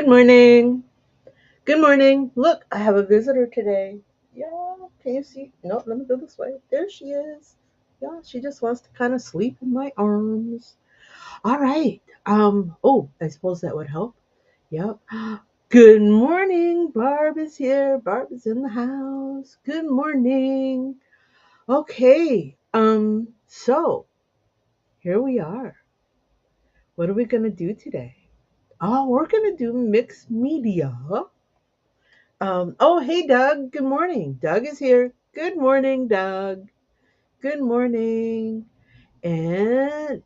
Good morning. Good morning. Look, I have a visitor today. Yeah, can you see? No, let me go this way. There she is. Yeah, she just wants to kind of sleep in my arms. All right. Oh, I suppose that would help. Yep. Good morning. Barb is here. Barb is in the house. Good morning. Okay. So here we are. What are we gonna do today? Oh, we're gonna do mixed media. Oh, hey, Doug. Good morning. Doug is here. Good morning, Doug. Good morning. And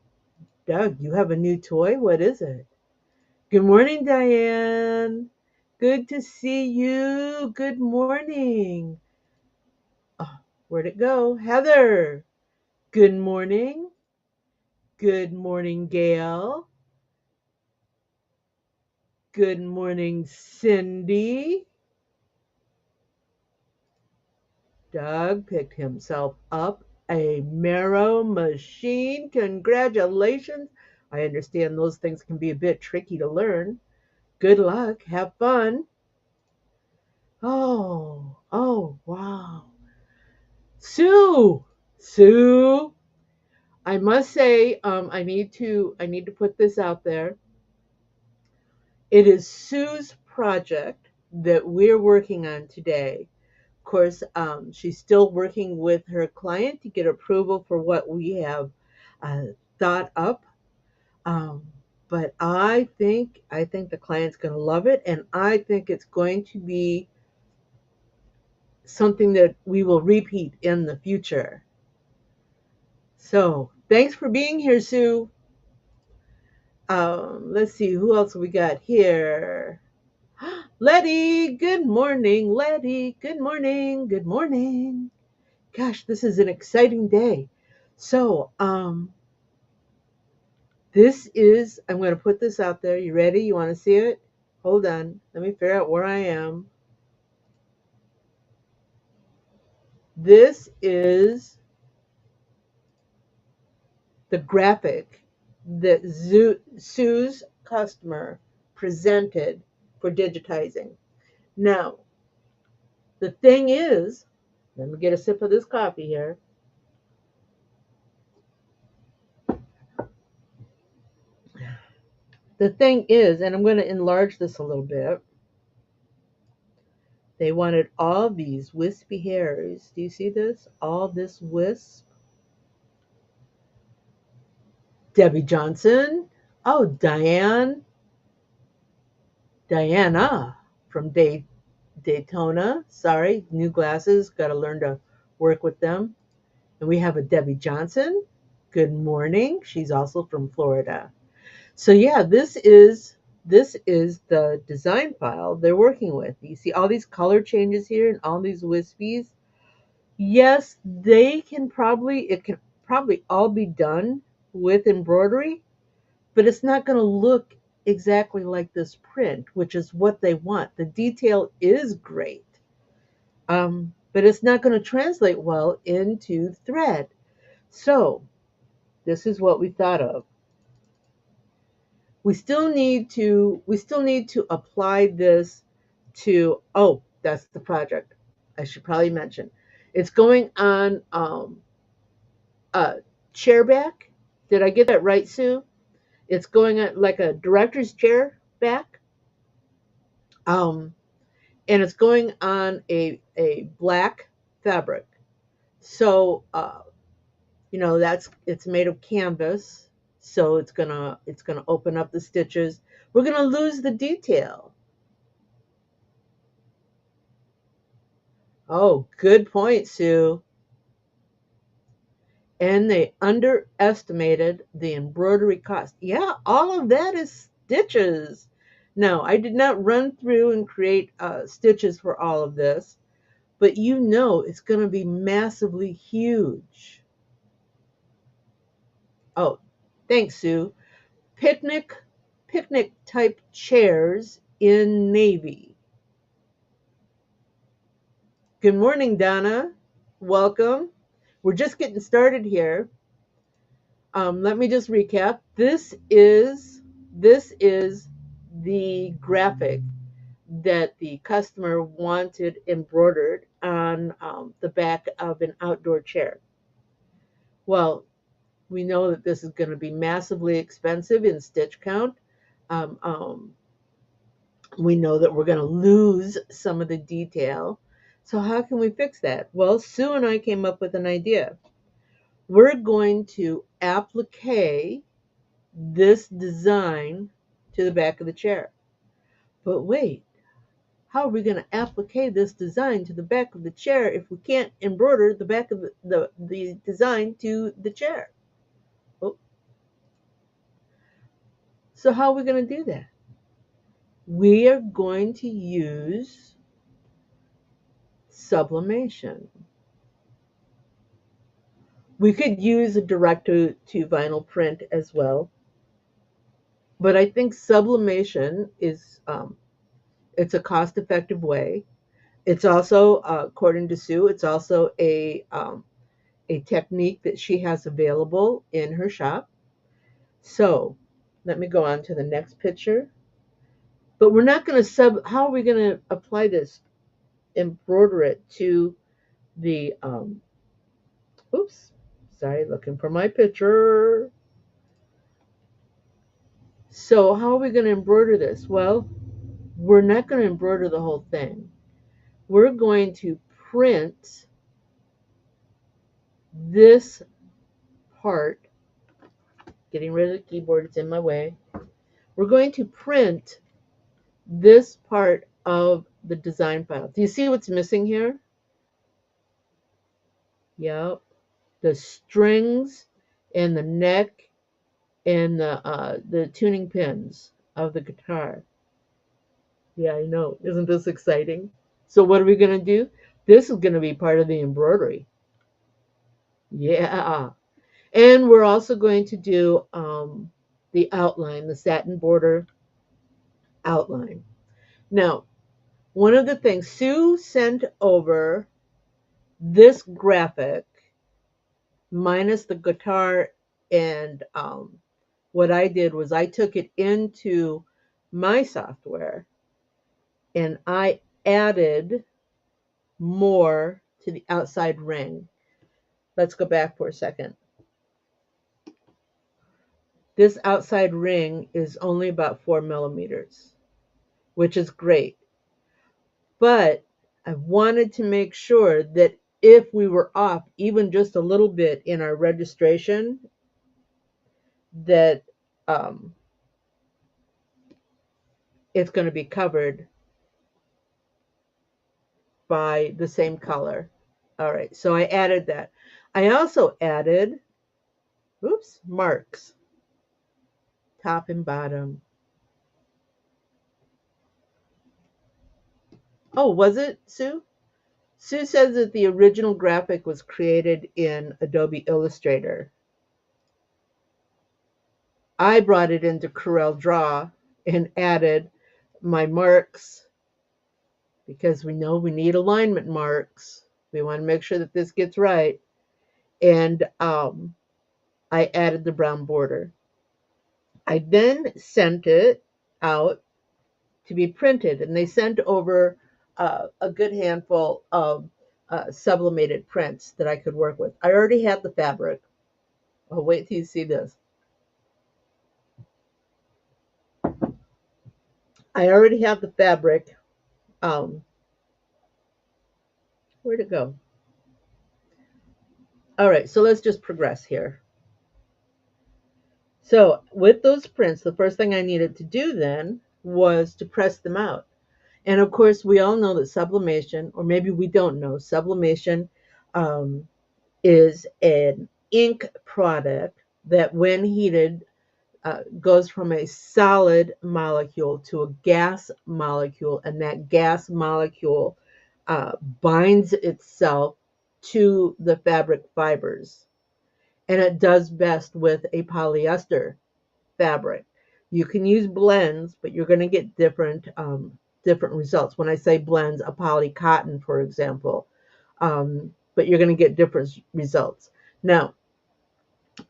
Doug, you have a new toy. What is it? Good morning, Diane. Good to see you. Good morning. Oh, where'd it go? Heather. Good morning. Good morning, Gail. Good morning, Cindy. Doug picked himself up a marrow machine. Congratulations. I understand those things can be a bit tricky to learn. Good luck. Have fun. Oh, wow. Sue. Sue. I must say, I need to put this out there. It is Sue's project that we're working on today. Of course, she's still working with her client to get approval for what we have uh, thought up. Um, but I think the client's going to love it, and I think it's going to be something that we will repeat in the future. So thanks for being here, Sue. Let's see who else we got here. Letty, good morning, Letty. Good morning. Good morning. Gosh, this is an exciting day. So, I'm going to put this out there. You ready? You want to see it? Hold on. Let me figure out where I am. This is the graphic that Sue's customer presented for digitizing. Now, the thing is, let me get a sip of this coffee here. The thing is, and I'm going to enlarge this a little bit. They wanted all these wispy hairs. Do you see this? All this wisp. Debbie Johnson. Oh, Diana from Daytona. Sorry, new glasses. Got to learn to work with them. And we have a Debbie Johnson. Good morning. She's also from Florida. So yeah, this is the design file they're working with. You see all these color changes here and all these wispies. Yes, it can probably all be done with embroidery, but it's not going to look exactly like this print, which is what they want. The detail is great, but it's not going to translate well into thread. So this is what we thought of. We still need to apply this to. Oh, that's the project. I should probably mention. It's going on chair back. Did I get that right, Sue? It's going on like a director's chair back. Um, and it's going on a black fabric. So that's it's made of canvas. So it's gonna open up the stitches. We're gonna lose the detail. Oh, good point, Sue. And they underestimated the embroidery cost. Yeah, all of that is stitches. Now, I did not run through and create stitches for all of this, but it's going to be massively huge. Oh, thanks, Sue. Picnic, picnic type chairs in navy. Good morning, Donna. Welcome. We're just getting started here. Let me just recap. This is the graphic that the customer wanted embroidered on the back of an outdoor chair. Well, we know that this is going to be massively expensive in stitch count. Um, um, we know that we're going to lose some of the detail. So, how can we fix that? Well, Sue and I came up with an idea. We're going to applique this design to the back of the chair. But wait, how are we going to applique this design to the back of the chair if we can't embroider the back of the design to the chair? Oh, so how are we going to do that? We are going to use sublimation. We could use a direct to vinyl print as well, but I think sublimation is it's a cost effective way. It's also, according to Sue, it's also a technique that she has available in her shop. So let me go on to the next picture. But we're not going to how are we going to apply this, embroider it to the, oops, sorry, looking for my picture. So how are we going to embroider this? Well, we're not going to embroider the whole thing. We're going to print this part, getting rid of the keyboard, it's in my way. We're going to print this part of the design file. Do you see what's missing here? Yep. The strings and the neck and the tuning pins of the guitar. Yeah, I know. Isn't this exciting? So what are we going to do? This is going to be part of the embroidery. Yeah. And we're also going to do the outline, the satin border outline. Now, one of the things, Sue sent over this graphic minus the guitar, and what I did was I took it into my software and I added more to the outside ring. Let's go back for a second. This outside ring is only about 4 millimeters, which is great. But I wanted to make sure that if we were off even just a little bit in our registration, that um, it's going to be covered by the same color. All right, so I added that. I also added, oops, marks, top and bottom. Oh, was it, Sue? Sue says that the original graphic was created in Adobe Illustrator. I brought it into Corel Draw and added my marks because we know we need alignment marks. We want to make sure that this gets right. And I added the brown border. I then sent it out to be printed, and they sent over a good handful of sublimated prints that I could work with. I already had the fabric. Oh, wait till you see this. I already have the fabric. Where'd it go? All right, so let's just progress here. So with those prints, the first thing I needed to do then was to press them out. And of course, we all know that sublimation, or maybe we don't know, sublimation is an ink product that, when heated, goes from a solid molecule to a gas molecule, and that gas molecule binds itself to the fabric fibers. And it does best with a polyester fabric. You can use blends, but you're going to get different results. When I say blends, a poly cotton, for example, but you're going to get different results. Now,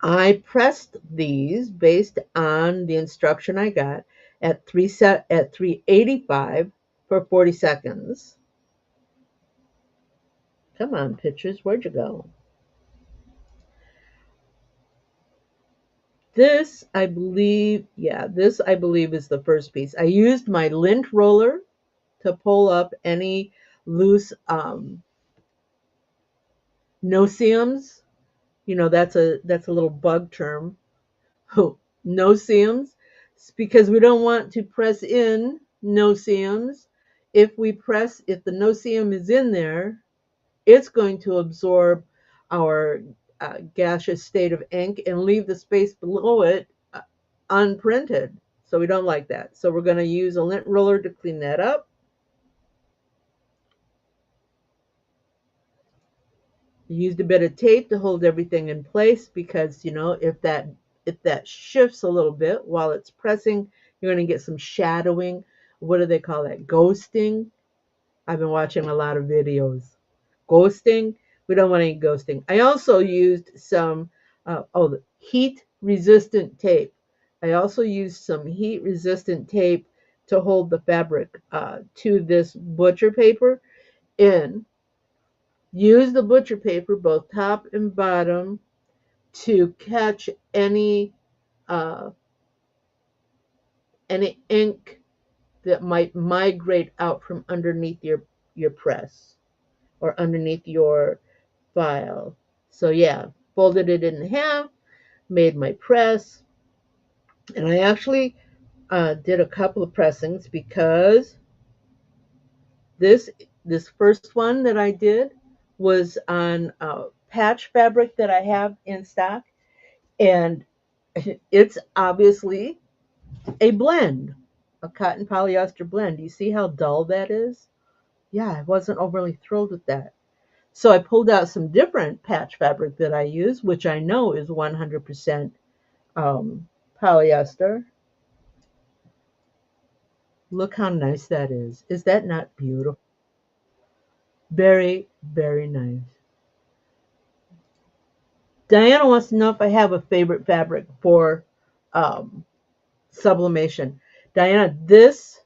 I pressed these based on the instruction I got, at 385 for 40 seconds. Come on, pictures, where'd you go? This, I believe, yeah, this I believe is the first piece. I used my lint roller to pull up any loose no-seams. That's a little bug term. No-seams, because we don't want to press in no-seams. If the no-seam is in there, it's going to absorb our gaseous state of ink and leave the space below it unprinted. So we don't like that. So we're going to use a lint roller to clean that up. Used a bit of tape to hold everything in place because if that shifts a little bit while it's pressing, you're going to get some shadowing. What do they call that? Ghosting. I've been watching a lot of videos. Ghosting. We don't want any ghosting. I also used some heat resistant tape. I also used some heat resistant tape to hold the fabric to this butcher paper in. Use the butcher paper, both top and bottom, to catch uh, any ink that might migrate out from underneath your press or underneath your file. So yeah, folded it in half, made my press, and I actually did a couple of pressings because this this first one that I did was on patch fabric that I have in stock, and it's obviously a blend, a cotton polyester blend. You see how dull that is? Yeah, I wasn't overly thrilled with that. So I pulled out some different patch fabric that I use, which I know is 100% polyester. Look how nice that is. Is that not beautiful? Very, very nice. Diana wants to know if I have a favorite fabric for um, sublimation. Diana, this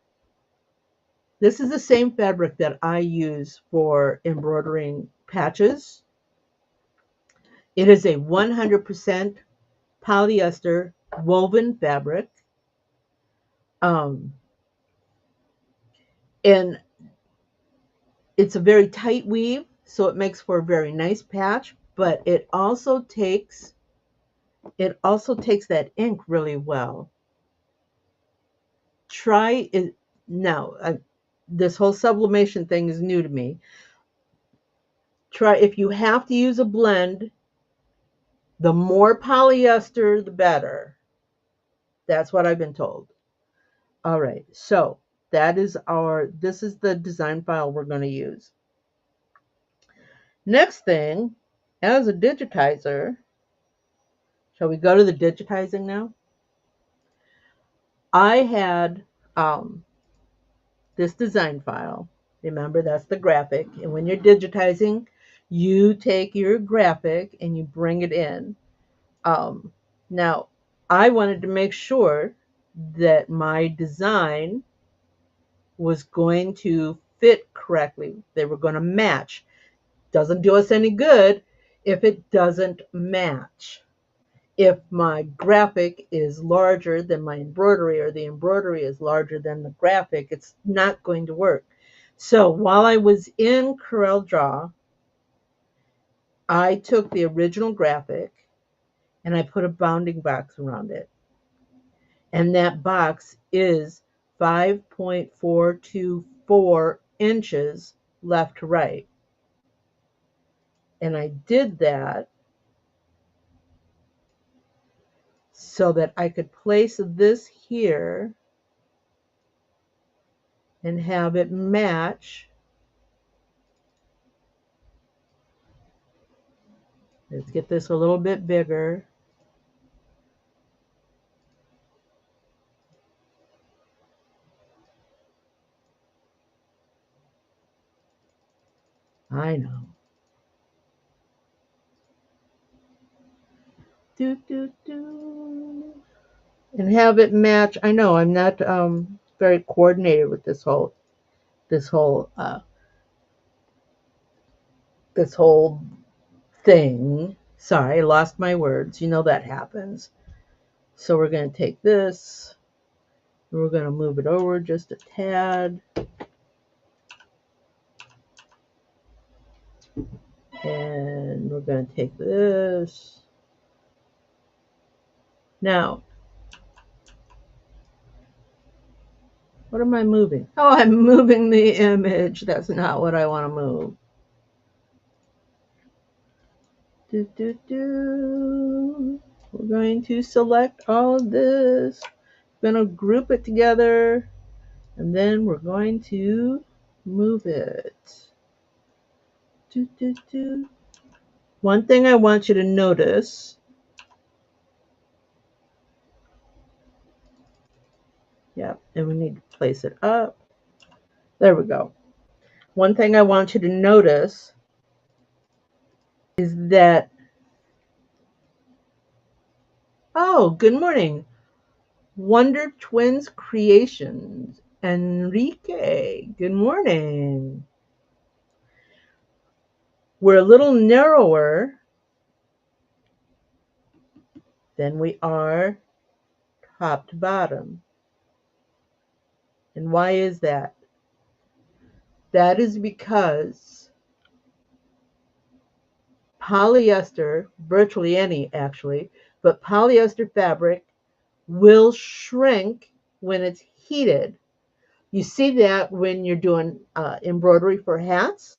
is the same fabric that I use for embroidering patches. It is a 100% polyester woven fabric. Um, and it's a very tight weave, so it makes for a very nice patch, but it also takes that ink really well. Try it now. This whole sublimation thing is new to me. Try if you have to use a blend, the more polyester, the better. That's what I've been told. All right, so this is the design file we're going to use. Next thing, as a digitizer, shall we go to the digitizing now? I had this design file. Remember, that's the graphic. And when you're digitizing, you take your graphic and you bring it in. Um, Now, I wanted to make sure that my design was going to fit correctly. They were going to match. Doesn't do us any good if it doesn't match. If my graphic is larger than my embroidery or the embroidery is larger than the graphic, it's not going to work. So while I was in CorelDRAW, I took the original graphic and I put a bounding box around it. And that box is 5.424 inches left to right. And I did that so that I could place this here and have it match. Let's get this a little bit bigger. I know. Do, do, do. and have it match. I know I'm not very coordinated with this whole uh, this whole thing. Sorry, I lost my words. You know that happens. So we're going to take this, and we're going to move it over just a tad, and we're going to take this. Now, what am I moving? Oh, I'm moving the image. That's not what I want to move. Do, do, do. We're going to select all of this. We're going to group it together, and then we're going to move it. Do, do, do. One thing I want you to notice, yeah, and we need to place it up. There we go. One thing I want you to notice is that, oh, good morning. Wonder Twins Creations. Enrique, good morning. We're a little narrower than we are top to bottom. And why is that? That is because polyester, virtually any actually, but polyester fabric will shrink when it's heated. You see that when you're doing embroidery for hats.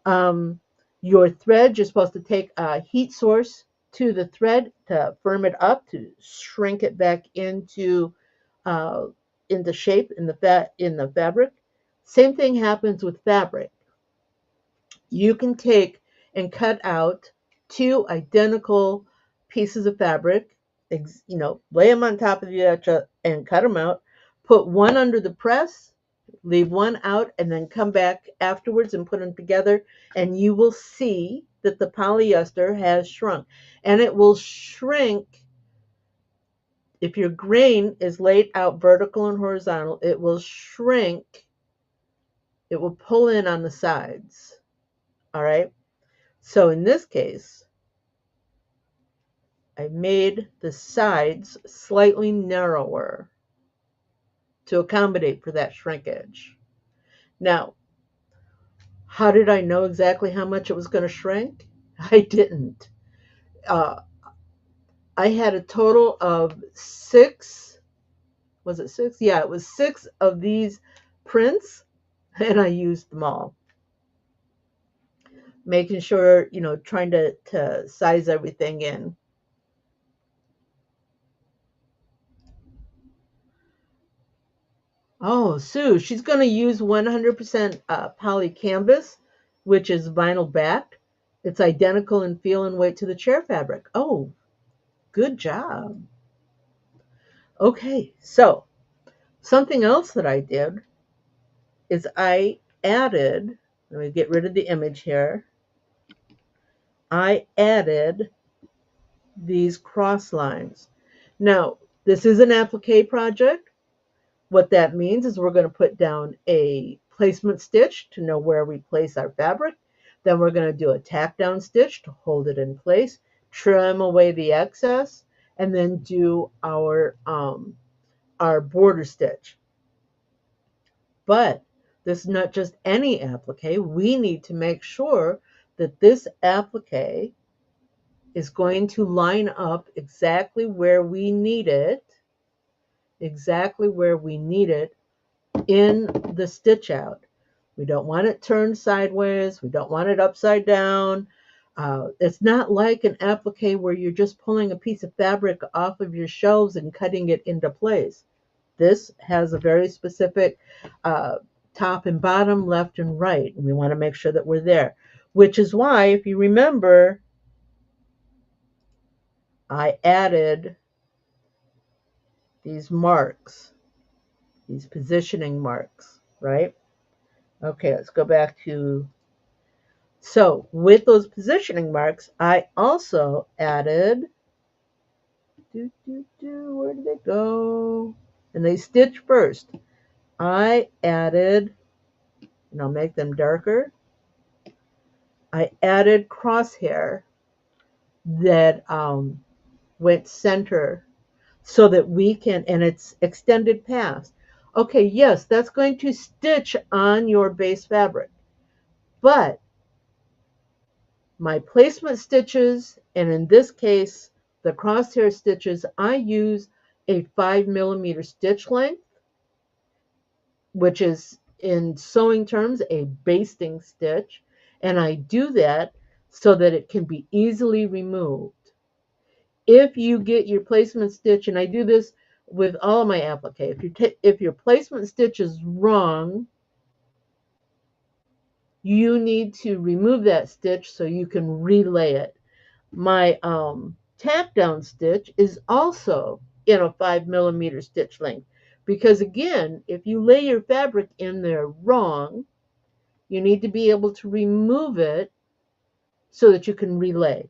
Um, your thread, you're supposed to take a heat source to the thread to firm it up, to shrink it back uh, into shape in the fabric. Same thing happens with fabric. You can take and cut out two identical pieces of fabric, lay them on top of each other and cut them out. Put one under the press, leave one out, and then come back afterwards and put them together, and you will see that the polyester has shrunk. And it will shrink if your grain is laid out vertical and horizontal. It will shrink. It will pull in on the sides. All right. So in this case, I made the sides slightly narrower to accommodate for that shrinkage. Now, how did I know exactly how much it was going to shrink? I didn't. Uh, I had a total of 6. Was it 6? Yeah, it was 6 of these prints, and I used them all. Making sure, trying to size everything in. Oh, Sue, she's going to use 100% poly canvas, which is vinyl back. It's identical in feel and weight to the chair fabric. Oh, good job. Okay, so something else that I did is I added, let me get rid of the image here. I added these cross lines. Now, this is an applique project. What that means is we're going to put down a placement stitch to know where we place our fabric. Then we're going to do a tack down stitch to hold it in place, trim away the excess, and then do our border stitch. But this is not just any applique. We need to make sure that this applique is going to line up exactly where we need it, in the stitch out. We don't want it turned sideways. We don't want it upside down. It's not like an applique where you're just pulling a piece of fabric off of your shelves and cutting it into place. This has a very specific top and bottom, left and right, and we want to make sure that we're there. Which is why, if you remember, I added these marks, these positioning marks, right? Okay, let's go back to, so with those positioning marks, I also added Where did they go? And they stitch first. I added, and I'll make them darker. I added crosshair that went center so that we can, and it's extended past. Okay, yes, that's going to stitch on your base fabric, but my placement stitches, and in this case, the crosshair stitches, I use a 5mm stitch length, which is in sewing terms a basting stitch, and I do that so that it can be easily removed. If you get your placement stitch, and I do this with all of my applique, if your placement stitch is wrong, you need to remove that stitch so you can relay it. My tack down stitch is also in a 5mm stitch length because, again, if you lay your fabric in there wrong, you need to be able to remove it so that you can relay.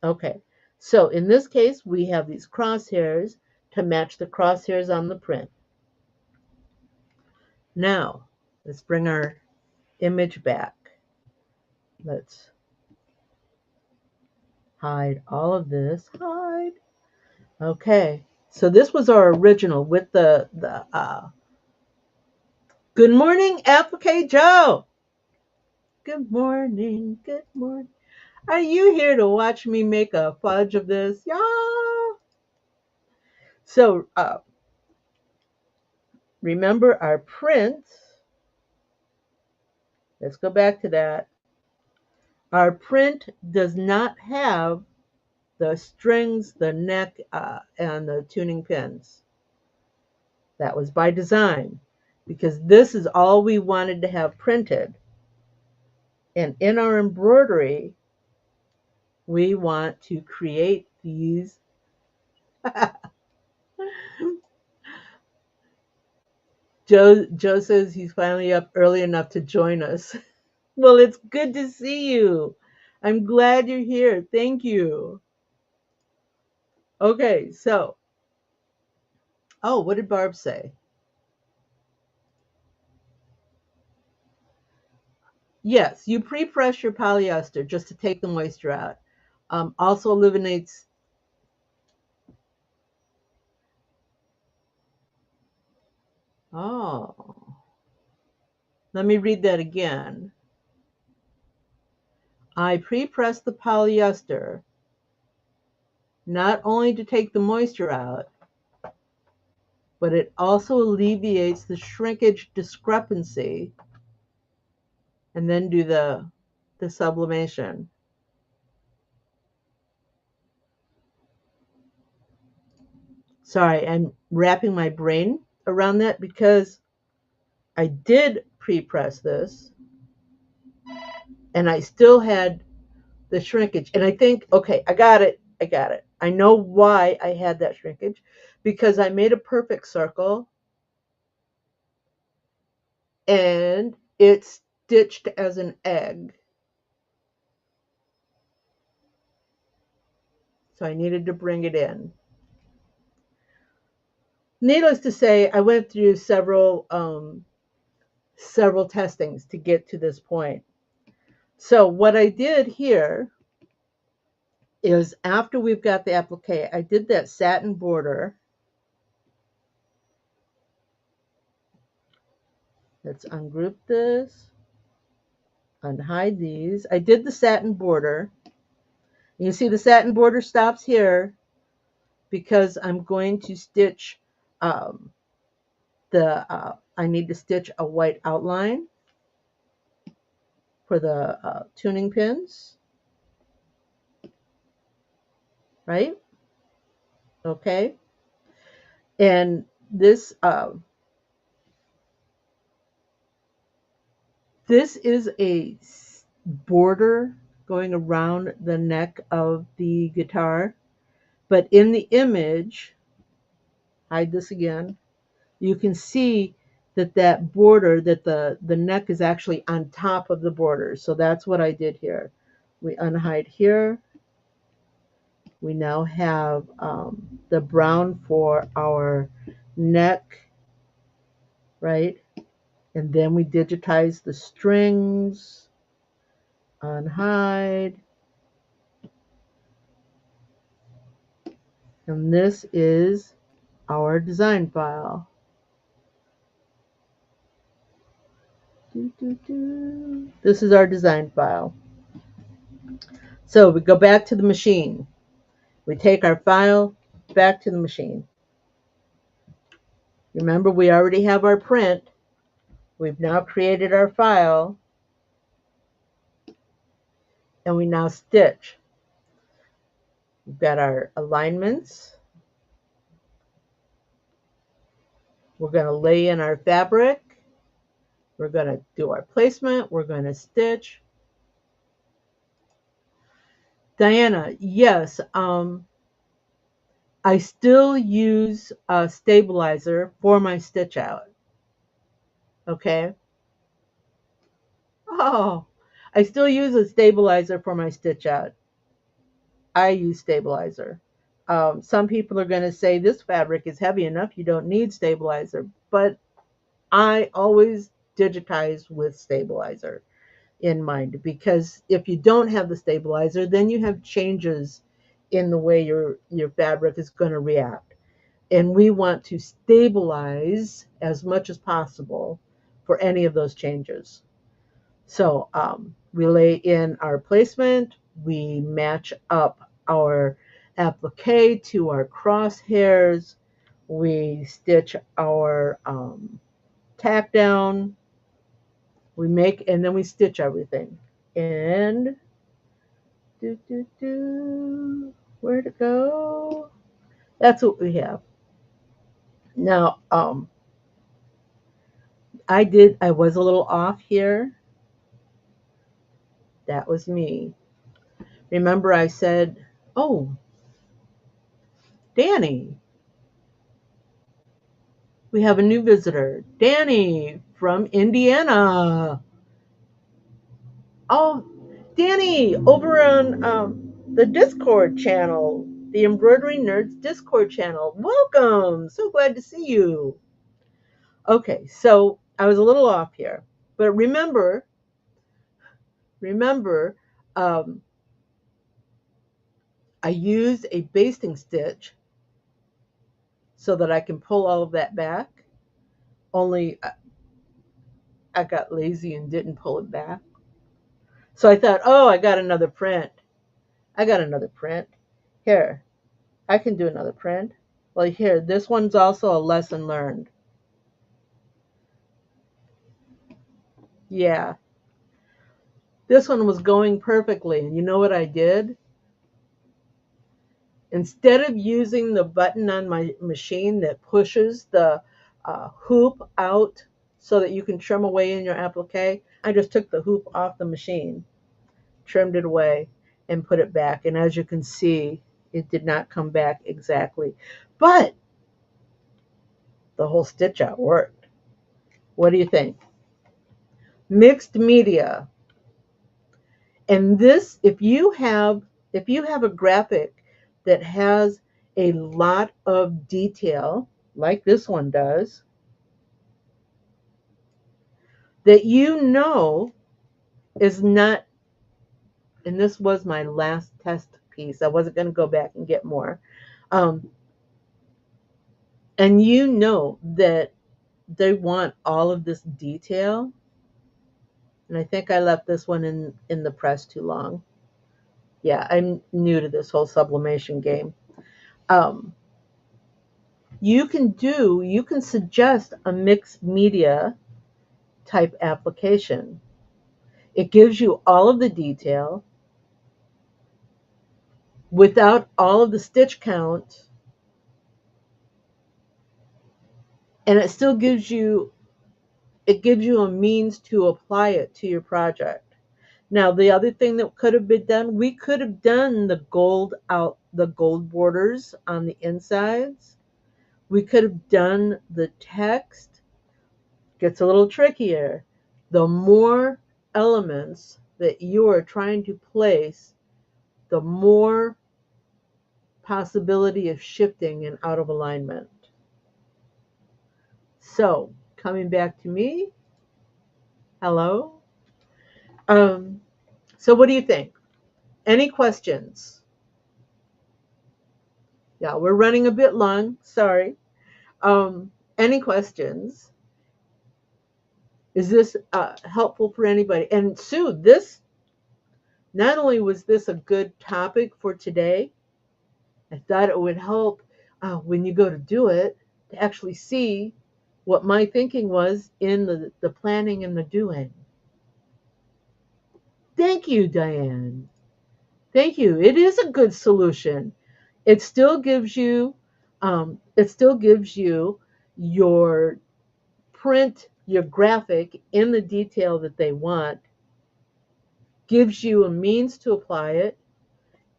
Okay, so in this case, we have these crosshairs to match the crosshairs on the print. Now, let's bring our image back. Let's hide all of this. Hide. Okay, so this was our original with the good morning, Applique Joe. Good morning, good morning. Are you here to watch me make a fudge of this? Yeah. So remember our print. Let's go back to that. Our print does not have the strings, the neck, and the tuning pins. That was by design because this is all we wanted to have printed. And in our embroidery, we want to create these. Joe says he's finally up early enough to join us. Well, it's good to see you. I'm glad you're here. Thank you. Okay, so, oh, what did Barb say? Yes, you pre-press your polyester just to take the moisture out. Also eliminates. Oh, let me read that again. I pre-press the polyester not only to take the moisture out, but it also alleviates the shrinkage discrepancy, and then do the sublimation. Sorry, I'm wrapping my brain around that because I did pre-press this and I still had the shrinkage. And I think, okay, I got it. I got it. I know why I had that shrinkage because I made a perfect circle and it's stitched as an egg. So I needed to bring it in. Needless to say, I went through several testings to get to this point. So what I did here is after we've got the applique, I did that satin border. Let's ungroup this, unhide these. I did the satin border. You see the satin border stops here because I'm going to stitch I need to stitch a white outline for the tuning pins, right? Okay. And this is a border going around the neck of the guitar, but in the image, hide this again, you can see that border, that the neck is actually on top of the border. So that's what I did here. We unhide here, We now have the brown for our neck, right? And then we digitize the strings, unhide, and this is our design file. This is our design file. So we go back to the machine. We take our file back to the machine. Remember, we already have our print. We've now created our file, and we now stitch. We've got our alignments. We're going to lay in our fabric. We're going to do our placement. We're going to stitch. Diana, yes, I still use a stabilizer for my stitch out. Okay. Oh, I still use a stabilizer for my stitch out. I use stabilizer. Some people are going to say this fabric is heavy enough, you don't need stabilizer, but I always digitize with stabilizer in mind, because if you don't have the stabilizer, then you have changes in the way your fabric is going to react. And we want to stabilize as much as possible for any of those changes. So we lay in our placement, we match up our applique to our crosshairs, we stitch our tack down, we make, and then we stitch everything. And where'd it go? That's what we have. Now, I was a little off here. That was me. Remember I said, oh, Danny, we have a new visitor. Danny from Indiana. Oh, Danny, over on the Discord channel, the Embroidery Nerds Discord channel. Welcome. So glad to see you. Okay, so I was a little off here. But remember, um, I use a basting stitch so that I can pull all of that back. Only I got lazy and didn't pull it back. So I thought, oh, I got another print. I got another print. Here, I can do another print. Well, here, this one's also a lesson learned. Yeah, this one was going perfectly. And you know what I did? Instead of using the button on my machine that pushes the hoop out so that you can trim away in your applique, I just took the hoop off the machine, trimmed it away, and put it back. And as you can see, it did not come back exactly. But the whole stitch out worked. What do you think? Mixed media. And this, if you have a graphic that has a lot of detail, like this one does, that you know is not, and this was my last test piece. I wasn't going to go back and get more. Um, and you know that they want all of this detail. And I think I left this one in the press too long. Yeah, I'm new to this whole sublimation game. Um, you can suggest a mixed media type application. It gives you all of the detail without all of the stitch count, and it gives you a means to apply it to your project. Now, the other thing that could have been done, we could have done the gold borders on the insides. We could have done the text. Gets a little trickier. The more elements that you are trying to place, the more possibility of shifting and out of alignment. So, coming back to me, hello. Um, so, what do you think? Any questions? Yeah, we're running a bit long. Sorry. Any questions? Is this helpful for anybody? And Sue, this not only was this a good topic for today, I thought it would help when you go to do it to actually see what my thinking was in the planning and the doing. Thank you, Diane. Thank you. It is a good solution. It still gives you your print, your graphic in the detail that they want, gives you a means to apply it.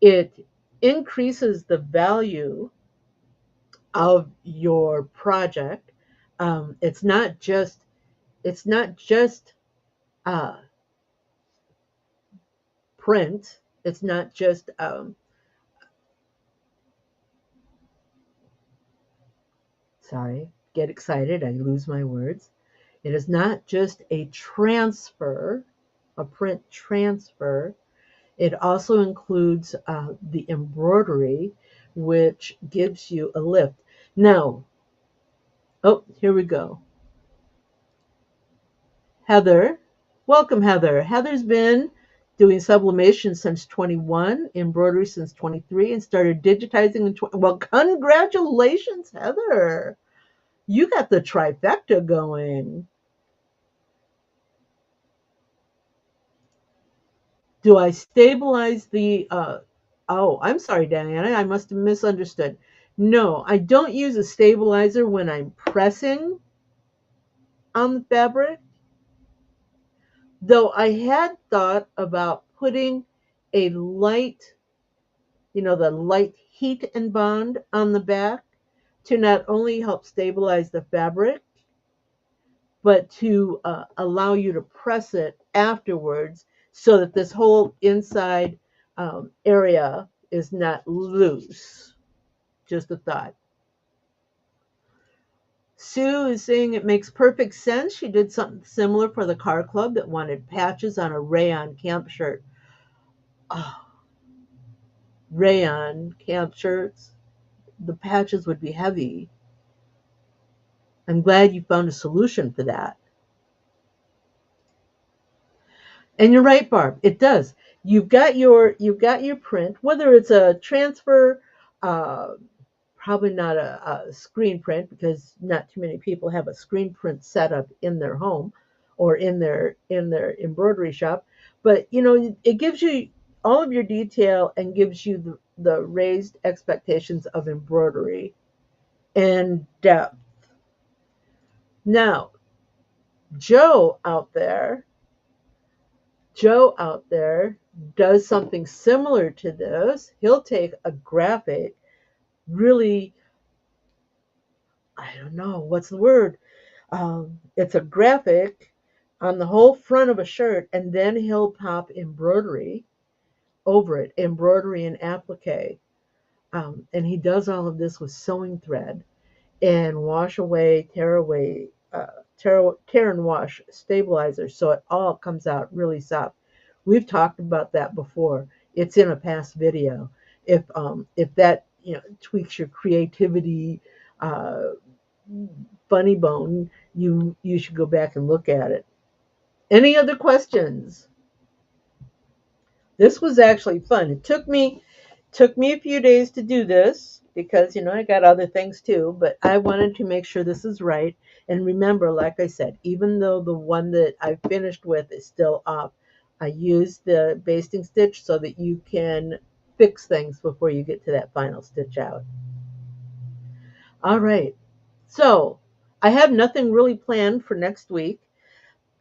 It increases the value of your project. It's not just uh, print. It's not just sorry, get excited. I lose my words. It is not just a transfer, a print transfer. It also includes the embroidery, which gives you a lift. Now, oh, here we go. Heather, welcome, Heather. Heather's been doing sublimation since 21, embroidery since 23, and started digitizing in 20. Well, congratulations, Heather. You got the trifecta going. Do I stabilize the oh, I'm sorry, Diana, I must have misunderstood. No, I don't use a stabilizer when I'm pressing on the fabric, though I had thought about putting a light, the light heat and bond on the back to not only help stabilize the fabric, but to allow you to press it afterwards so that this whole inside area is not loose. Just a thought. Sue is saying it makes perfect sense. She did something similar for the car club that wanted patches on a rayon camp shirt. Oh, rayon camp shirts, the patches would be heavy. I'm glad you found a solution for that. And you're right, Barb. It does. You've got your print, whether it's a transfer, uh, probably not a screen print because not too many people have a screen print setup in their home or in their embroidery shop. But it gives you all of your detail and gives you the raised expectations of embroidery and depth. Now, Joe out there Joe out there does something similar to this. He'll take a graphic, really, I don't know, what's the word? It's a graphic on the whole front of a shirt, and then he'll pop embroidery over it, embroidery and applique. And he does all of this with sewing thread and wash away, tear and wash stabilizer so it all comes out really soft. We've talked about that before. It's in a past video. If that tweaks your creativity, uh, funny bone, you should go back and look at it. Any other questions? This was actually fun. It took me a few days to do this because I got other things too, but I wanted to make sure this is right. And remember, like I said, even though the one that I finished with is still up, I used the basting stitch so that you can fix things before you get to that final stitch out. All right. So I have nothing really planned for next week.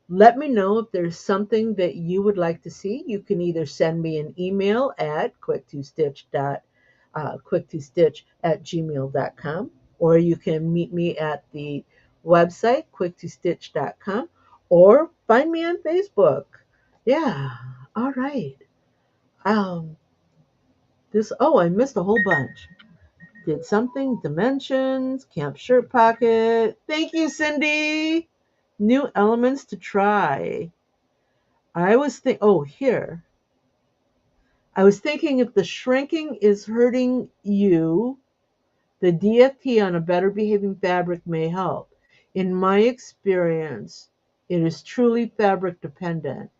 Let me know if there's something that you would like to see. You can either send me an email at quick2stitch@gmail.com, or you can meet me at the website quick2stitch.com, or find me on Facebook. Yeah. All right. Um, This, oh, I missed a whole bunch. Did something, dimensions, camp shirt pocket. Thank you, Cindy. New elements to try. I was oh, here. I was thinking if the shrinking is hurting you, the DFT on a better behaving fabric may help. In my experience, it is truly fabric dependent.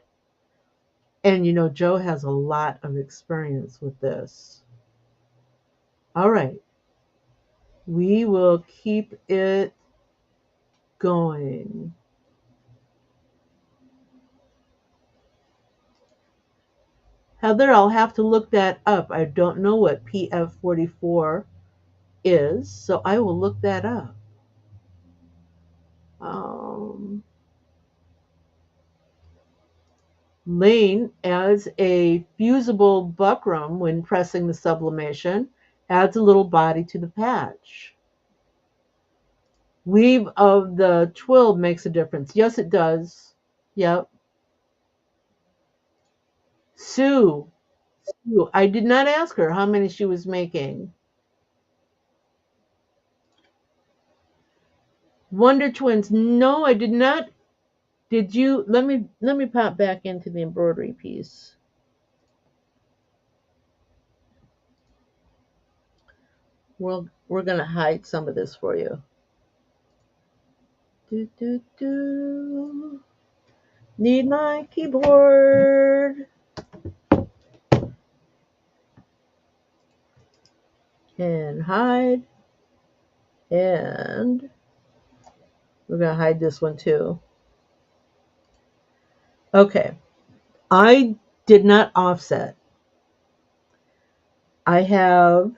And Joe has a lot of experience with this. All right. We will keep it going. Heather, I'll have to look that up. I don't know what PF44 is, so I will look that up. Um, Lane adds a fusible buckram when pressing the sublimation, adds a little body to the patch. Weave of the twill makes a difference. Yes, it does. Yep. Sue. I did not ask her how many she was making. Wonder Twins. No, I did not. Did you? Let me pop back into the embroidery piece. We're gonna hide some of this for you. Do, do, do. Need my keyboard. And hide. And we're gonna hide this one too. Okay. I did not offset. I have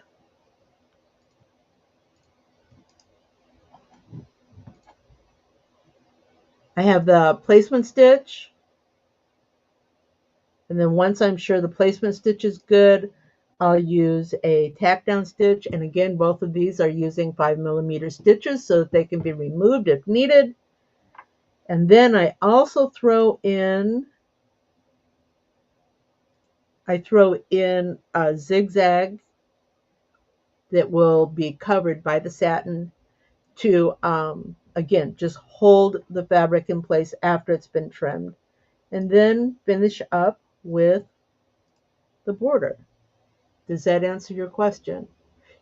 the placement stitch, and then once I'm sure the placement stitch is good, I'll use a tack down stitch. And again, both of these are using 5mm stitches so that they can be removed if needed. And then I also throw in a zigzag that will be covered by the satin to, again, just hold the fabric in place after it's been trimmed. And then finish up with the border. Does that answer your question?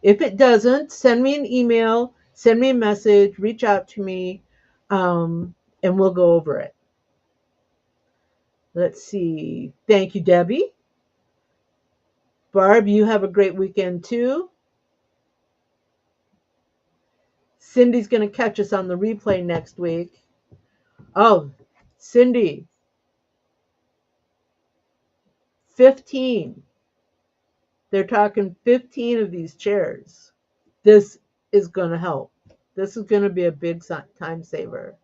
If it doesn't, send me an email, send me a message, reach out to me, and we'll go over it. Let's see. Thank you, Debbie. Barb, you have a great weekend too. Cindy's going to catch us on the replay next week. Oh, Cindy, 15. They're talking 15 of these chairs. This is going to help. This is going to be a big time saver.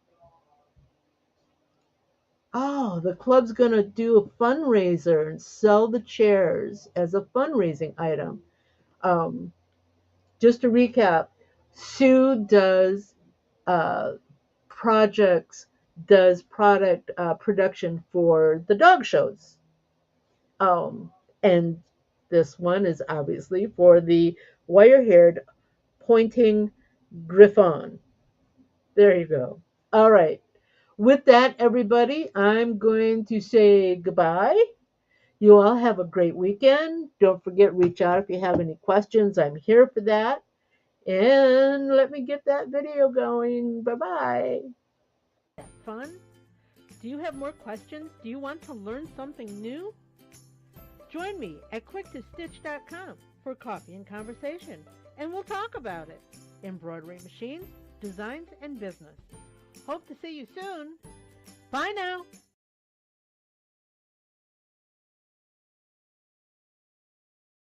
Oh, the club's going to do a fundraiser and sell the chairs as a fundraising item. Just to recap, Sue does projects, does product production for the dog shows. And this one is obviously for the wire-haired pointing griffon. There you go. All right. With that, everybody, I'm going to say goodbye. You all have a great weekend. Don't forget, reach out if you have any questions. I'm here for that. And let me get that video going. Bye-bye. Fun? Do you have more questions? Do you want to learn something new? Join me at quicktostitch.com for coffee and conversation, and we'll talk about it. Embroidery machines, designs, and business. Hope to see you soon. Bye now.